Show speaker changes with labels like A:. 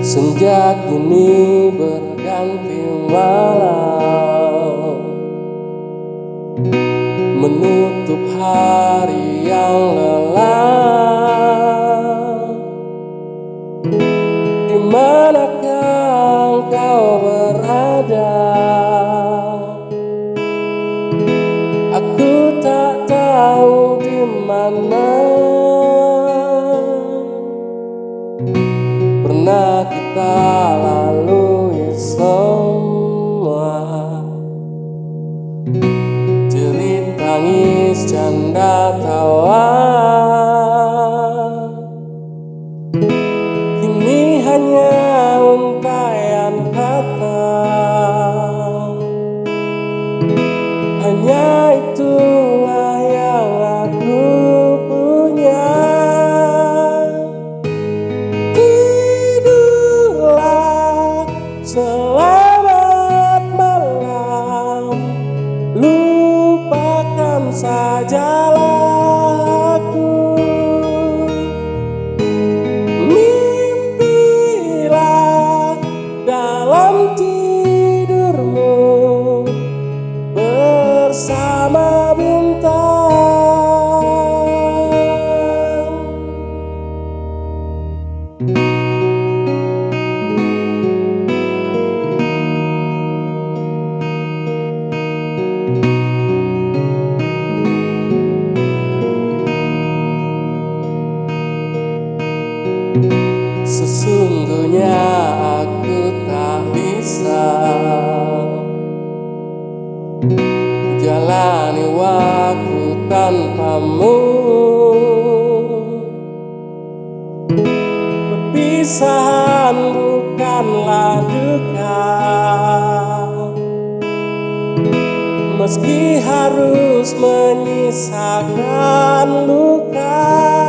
A: Senja kini berganti malam, menutup hari yang lelah. Di manakah engkau berada? Aku tak tahu di mana. Pernah kita lalui semua, jerit tangis canda tawa. Kini hanya untaian kata, hanya itulah yang aku punya. Selamat malam, lupakan sajalah aku. Mimpilah dalam tidurmu bersama bintang. Sesungguhnya aku tak bisa jalani waktu tanpamu. Perpisahan bukanlah duka, meski harus menyisakan luka.